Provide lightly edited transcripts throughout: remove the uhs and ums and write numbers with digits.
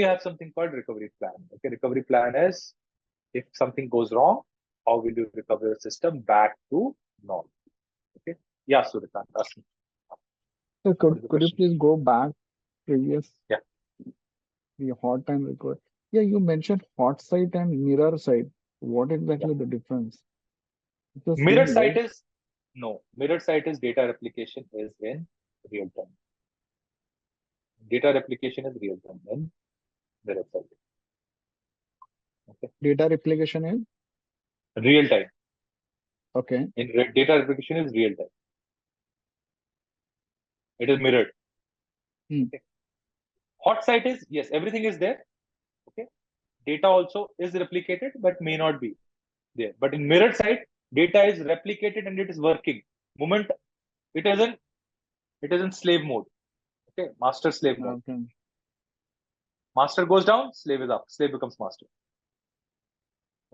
you have something called recovery plan. Okay, recovery plan is if something goes wrong, how will you recover your system back to normal? Okay. Yeah, Surikant, ask me. So What is the could you question? please go back previous Yeah. the hot time record? Yeah, you mentioned hot site and mirror site. What Yeah. exactly the difference? It's the Mirror same, site right? is no. Mirror site is data replication is in real time. Data replication is real time in mirror site. Okay. Data replication is Real time. okay. Data replication is real time. It is mirrored. Hmm. Okay. Hot site is yes, everything is there. Okay. Data also is replicated, but may not be there. But in mirrored site, data is replicated and it is working. Moment it isn't slave mode. Okay, master slave mode. Okay. Master goes down, slave is up. Slave becomes master.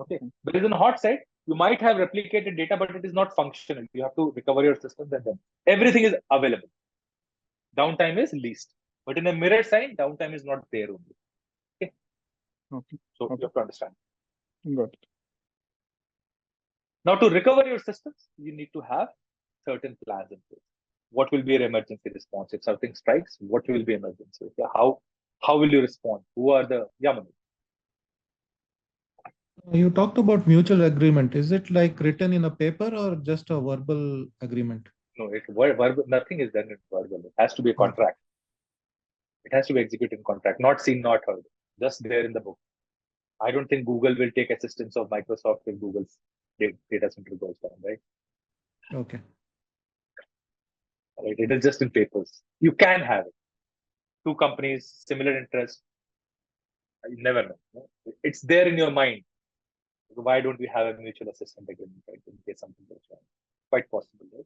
Okay, Okay. but in hot site, you might have replicated data, but it is not functional. You have to recover your systems and then everything is available. Downtime is least. But in a mirror site, downtime is not there only. Okay, Okay. so you Okay. have to understand. Got it. Now, to recover your systems, you need to have certain plans in place. What will be your emergency response if something strikes? What will be emergency? Okay? How will you respond? Who are the Manu? You talked about mutual agreement. Is it like written in a paper or just a verbal agreement? No, verbal. Nothing is done in verbal. It has to be a Okay. contract. It has to be executed in contract, not seen, not heard. Just there in the book. I don't think Google will take assistance of Microsoft if Google's data center goes down, right? Okay. Right. It is just in papers. You can have it. Two companies, similar interest. You never know. No? It's there in your mind. Why don't we have a mutual assistance agreement, right? In case something goes wrong. Quite possible, right?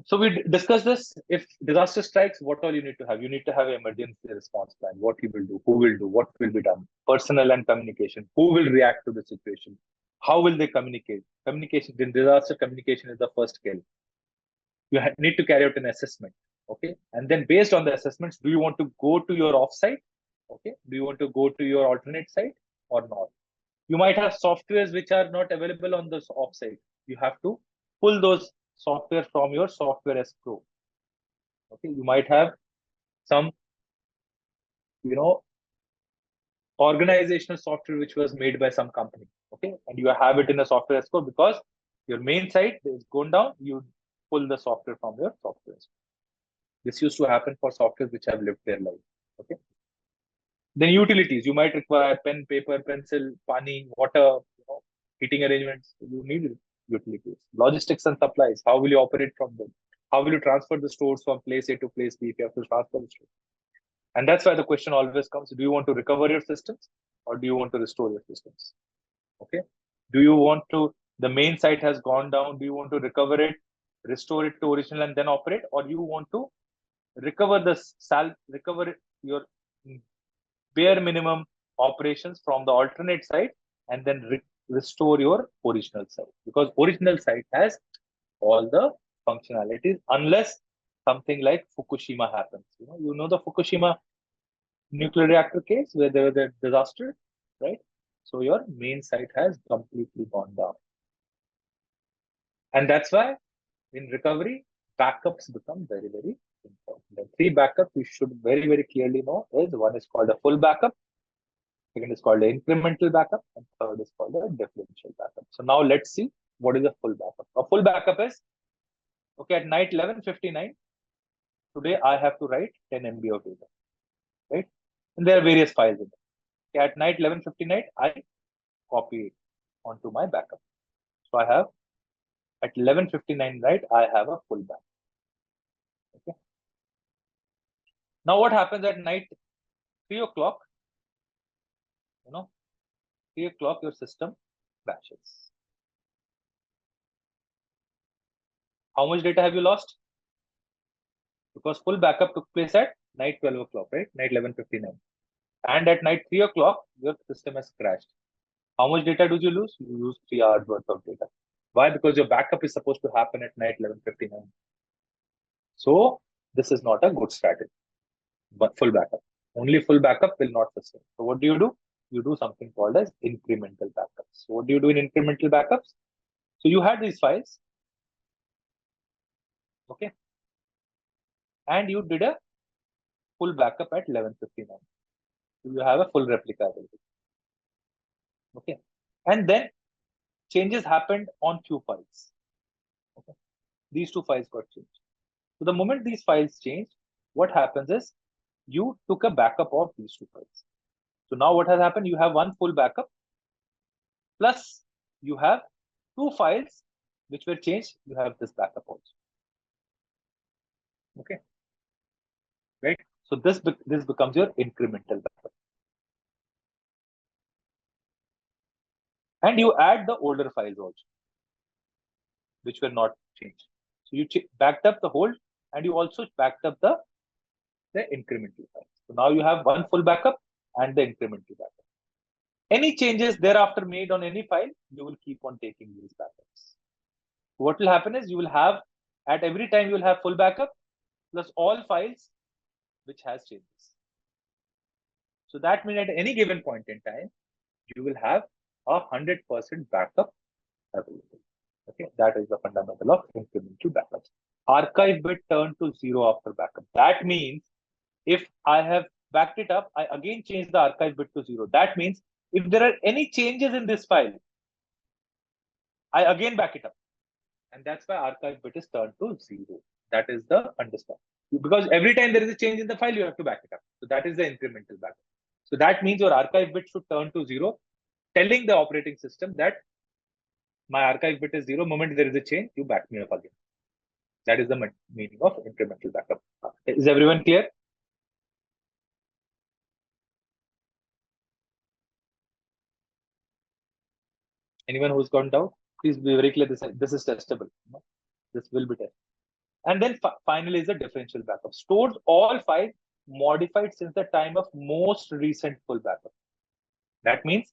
So we discussed this. If disaster strikes, what all you need to have? You need to have an emergency response plan. What you will do, who will do, what will be done. Personnel and communication. Who will react to the situation? How will they communicate? Communication in disaster communication is the first skill. You need to carry out an assessment. Okay, and then based on the assessments, do you want to go to your offsite? Okay, do you want to go to your alternate site or not? You might have softwares which are not available on this offsite. You have to pull those software from your software as pro. Okay, you might have some, organizational software which was made by some company. Okay, and you have it in a software as code because your main site is gone down. You pull the software from your software. This used to happen for softwares which have lived their life. Okay. Then utilities, you might require pen, paper, pencil, pani, water, heating arrangements. You need utilities. Logistics and supplies. How will you operate from them? How will you transfer the stores from place A to place B if you have to transfer the store? And that's why the question always comes: do you want to recover your systems or do you want to restore your systems? Okay. Do you want to? The main site has gone down. Do you want to recover it, restore it to original, and then operate, or you want to recover recover your bare minimum operations from the alternate site and then restore your original site, because original site has all the functionalities unless something like Fukushima happens. The Fukushima nuclear reactor case where there was a disaster, right? So your main site has completely gone down, and that's why in recovery backups become very, very important. The three backups you should very, very clearly know is: one is called a full backup, second is called an incremental backup, and third is called a differential backup. So now let's see what is a full backup. A full backup is, okay, at night 11:59, today I have to write 10 MB of data, right? And there are various files in it. Okay, at night 11:59, I copy it onto my backup. So I have at 11:59, right, I have a full backup. Okay. Now what happens at night 3 o'clock? 3 o'clock, your system crashes. How much data have you lost? Because full backup took place at night 12 o'clock, right? Night 11:59. And at night 3 o'clock, your system has crashed. How much data do you lose? You lose 3 hours worth of data. Why? Because your backup is supposed to happen at night 11:59. So this is not a good strategy. but full backup. Only full backup will not sustain. So what do? You do something called as incremental backups. So what do you do in incremental backups? So you had these files, okay, and you did a full backup at 11:59. So you have a full replica available, okay, and then changes happened on few files. Okay, these two files got changed. So the moment these files change, what happens is you took a backup of these two files. So now what has happened? You have one full backup, plus you have two files which were changed. You have this backup also. Okay, right? So this becomes your incremental backup, and you add the older files also, which were not changed. So you backed up the whole, and you also backed up the incremental files. So now you have one full backup and the incremental backup. Any changes thereafter made on any file, you will keep on taking these backups. What will happen is you will have, at every time you will have full backup plus all files which has changes. So that means at any given point in time, you will have 100% backup available. Okay, that is the fundamental of incremental backups. Archive bit turned to 0 after backup. That means if I have backed it up, I again change the archive bit to 0. That means if there are any changes in this file, I again back it up. And that's why archive bit is turned to 0. That is the understand. Because every time there is a change in the file, you have to back it up. So that is the incremental backup. So that means your archive bit should turn to 0, telling the operating system that my archive bit is 0. Moment there is a change, you back me up again. That is the meaning of incremental backup. Is everyone clear? Anyone who's gone down, please be very clear. This is testable. This will be tested. And then finally is the differential backup. Stores all files modified since the time of most recent full backup. That means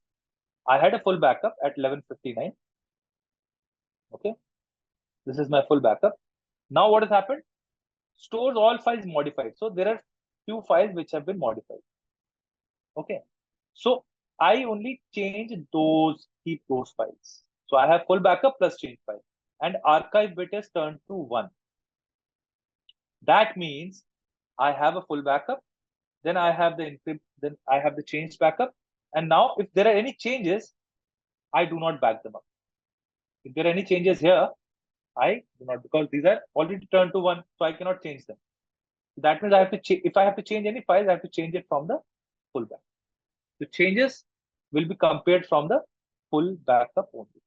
I had a full backup at 11:59. Okay, this is my full backup. Now what has happened? Stores all files modified. So there are few files which have been modified. Okay, so I only change those, keep those files. So I have full backup plus change file, and archive bit is turned to 1. That means I have a full backup, then I have the then I have the changed backup, and now if there are any changes, I do not back them up. If there are any changes here, I do not, because these are already turned to 1, so I cannot change them. So that means I have to if I have to change any files, I have to change it from the full backup. The changes will be compared from the full backup only.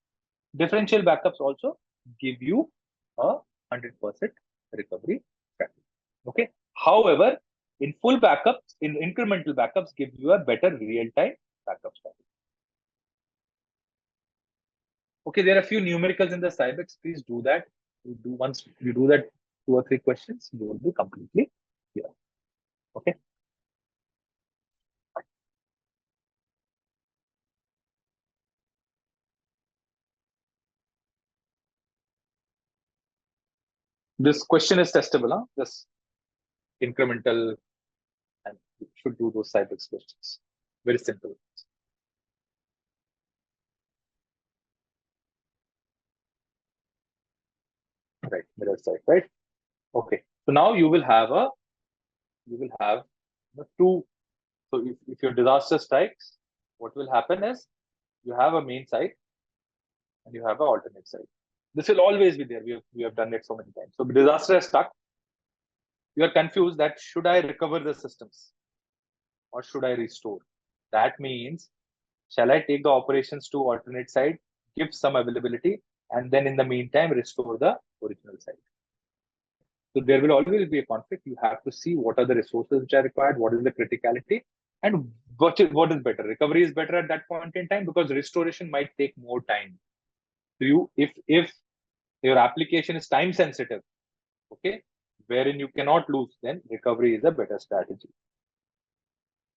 Differential backups also give you a 100% recovery strategy. Okay. However, in full backups, in incremental backups, give you a better real-time backup strategy. Okay, there are a few numericals in the Cybex. Please do that. Once you do that 2 or 3 questions, you will be completely clear. Okay. This question is testable, huh? This incremental, and you should do those Cybex questions. Very simple. Right, mirror side, right? Okay. So now you will have two. So if your disaster strikes, what will happen is you have a main site and you have an alternate site. This will always be there. We have done it so many times. So disaster is stuck. You are confused that should I recover the systems or should I restore? That means, shall I take the operations to alternate site, give some availability, and then in the meantime restore the original site? So there will always be a conflict. You have to see what are the resources which are required, what is the criticality, and what is better. Recovery is better at that point in time because restoration might take more time. So if your application is time sensitive, okay, wherein you cannot lose, then recovery is a better strategy.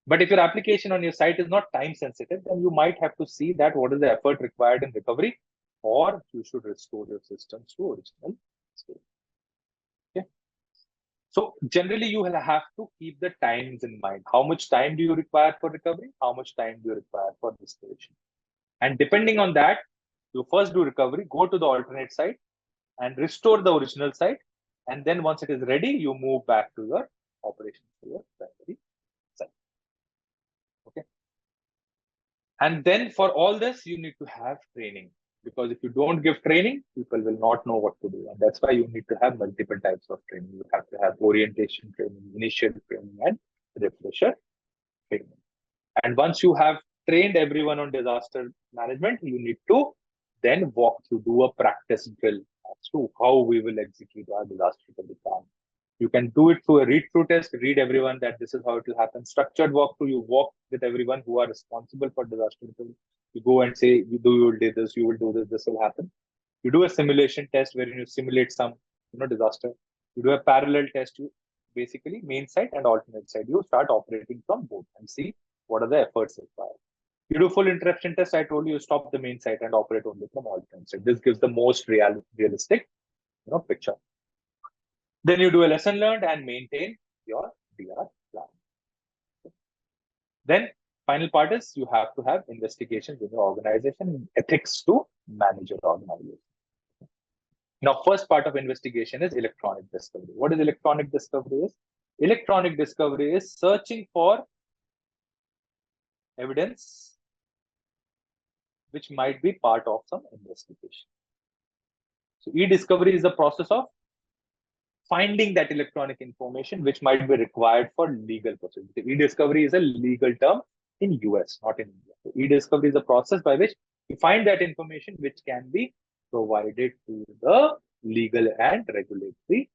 But if your application on your site is not time sensitive, then you might have to see that what is the effort required in recovery, or you should restore your systems to original state. Okay. So generally, you will have to keep the times in mind. How much time do you require for recovery? How much time do you require for restoration? And depending on that, you first do recovery, go to the alternate site and restore the original site. And then once it is ready, you move back to your operations, to your primary site. Okay. And then for all this, you need to have training, because if you don't give training, people will not know what to do. And that's why you need to have multiple types of training. You have to have orientation training, initial training, and refresher training. And once you have trained everyone on disaster management, you need to then walk through, do a practice drill as to how we will execute our disaster recovery plan. You can do it through a read-through test, read everyone that this is how it will happen. Structured walkthrough, you walk with everyone who are responsible for disaster recovery. You go and say, you will do this, you will do this, this will happen. You do a simulation test where you simulate some disaster. You do a parallel test, you basically main site and alternate site. You start operating from both and see what are the efforts required. You do full interruption test. I told you stop the main site and operate only from alternate site. This gives the most realistic picture. Then you do a lesson learned and maintain your DR plan. Then final part is you have to have investigations in your organization, ethics to manage your organization. Now, first part of investigation is electronic discovery. What is electronic discovery is? Electronic discovery is searching for evidence which might be part of some investigation. So e-discovery is the process of finding that electronic information which might be required for legal procedure. E-discovery is a legal term in US, not in India. So e-discovery is a process by which you find that information which can be provided to the legal and regulatory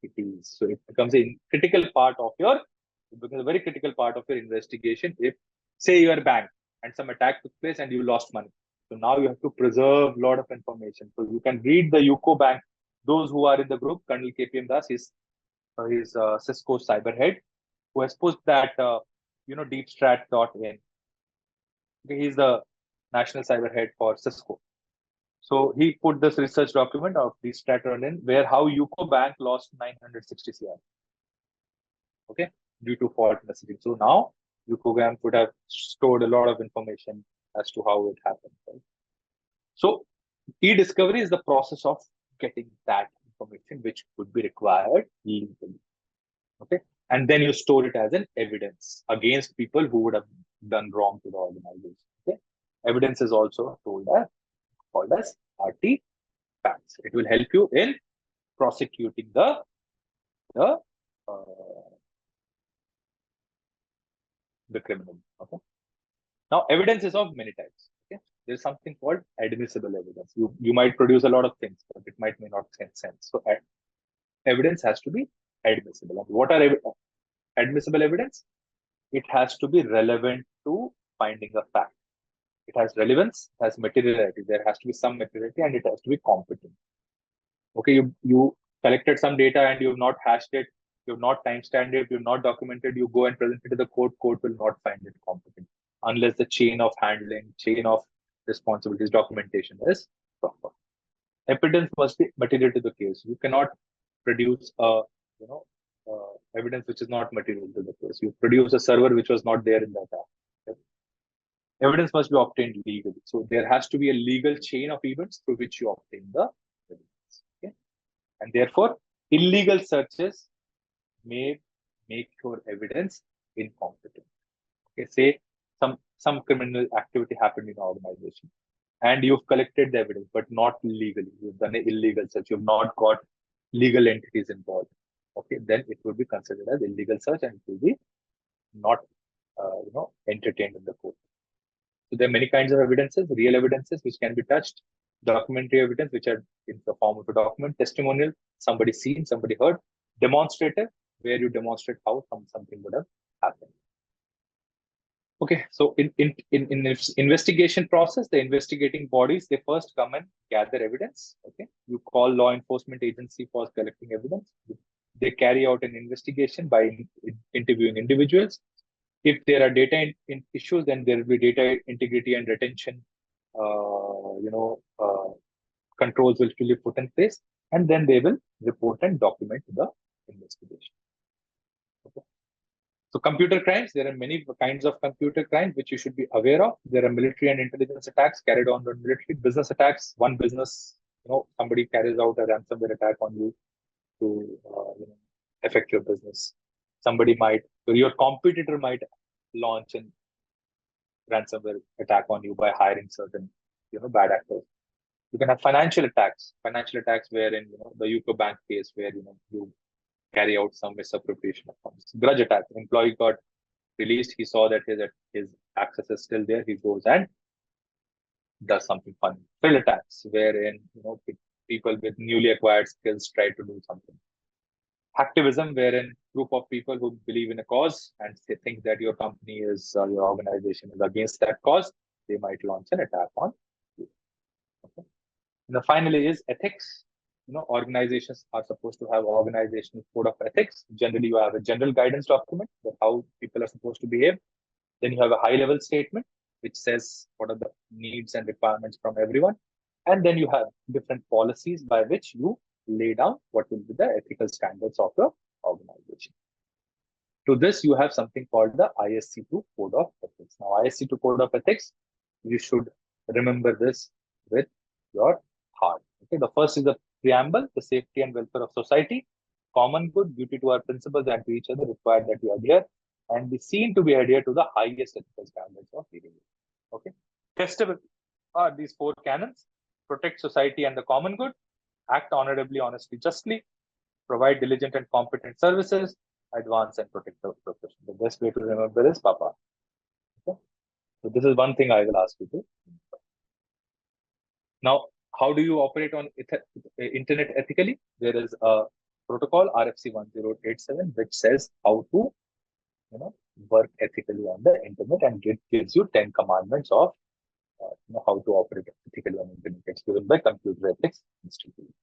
entities. So it becomes a critical part of your, very critical part of your investigation. If, say, you are a bank and some attack took place and you lost money, so now you have to preserve a lot of information. So you can read the UCO Bank. Those who are in the group, Colonel KPM Das, he's CISSP cyber head, who has put that deepstrat.in. Okay, he's the national cyber head for CISSP. So he put this research document of deepstrat.in where how UCO Bank lost 960 CR. Okay, due to fault messaging. So now UCO Bank would have stored a lot of information as to how it happened. Right? So e-discovery is the process of getting that information which would be required legally. Okay, and then you store it as an evidence against people who would have done wrong to the organization. Okay, evidence is also called as artifacts. It will help you in prosecuting the criminal. Okay. Now, evidence is of many types. Okay, there's something called admissible evidence. You might produce a lot of things, but it may not make sense. So, evidence has to be admissible. And what are admissible evidence? It has to be relevant to finding a fact. It has relevance, it has materiality. There has to be some materiality, and it has to be competent. Okay, you collected some data and you have not hashed it, you have not timestamped it, you have not documented. You go and present it to the court. Court will not find it competent unless the chain of handling, chain of responsibilities, documentation is proper. Evidence must be material to the case. You cannot produce evidence which is not material to the case. You produce a server which was not there in that app. Okay? Evidence must be obtained legally. So there has to be a legal chain of events through which you obtain the evidence. Okay? And therefore, illegal searches may make your evidence incompetent. Okay, say some criminal activity happened in an organization and you've collected the evidence, but not legally. You've done an illegal search. You've not got legal entities involved. Okay, then it will be considered as illegal search and it will be not, entertained in the court. So there are many kinds of evidences, real evidences which can be touched, documentary evidence which are in the form of a document, testimonial, somebody seen, somebody heard, demonstrative, where you demonstrate how something would have happened. Okay, so in investigation process, the investigating bodies, they first come and gather evidence. Okay, you call law enforcement agency for collecting evidence. They carry out an investigation by interviewing individuals. If there are data issues, then there will be data integrity and retention, controls will be put in place, and then they will report and document the investigation. So computer crimes, there are many kinds of computer crimes which you should be aware of. There are military and intelligence attacks carried on the military. Business attacks, one business, somebody carries out a ransomware attack on you to affect your business. Your competitor might launch a ransomware attack on you by hiring certain, bad actors. You can have financial attacks wherein, the UCO bank case where, you carry out some misappropriation of funds. Grudge attack, employee got released, he saw that his access is still there, he goes and does something funny. Fill attacks, wherein, people with newly acquired skills try to do something. Activism, wherein group of people who believe in a cause and they think that your company is, your organization is against that cause, they might launch an attack on you. Okay. And finally is ethics. Organizations are supposed to have organizational code of ethics. Generally, you have a general guidance document that how people are supposed to behave. Then you have a high-level statement which says what are the needs and requirements from everyone. And then you have different policies by which you lay down what will be the ethical standards of your organization. To this, you have something called the ISC2 Code of Ethics. Now, ISC2 Code of Ethics, you should remember this with your heart. Okay, the first is the preamble, the safety and welfare of society, common good, duty to our principles and to each other, required that we adhere, and be seen to be adhere to the highest ethical standards of living. Okay, testable are these 4 canons: protect society and the common good, act honorably, honestly, justly, provide diligent and competent services, advance and protect the profession. The best way to remember is Papa. Okay? So this is one thing I will ask you to. Now, how do you operate on internet ethically? There is a protocol RFC 1087 which says how to work ethically on the internet, and it gives you 10 commandments of how to operate ethically on internet. It's given by Computer Ethics Institute.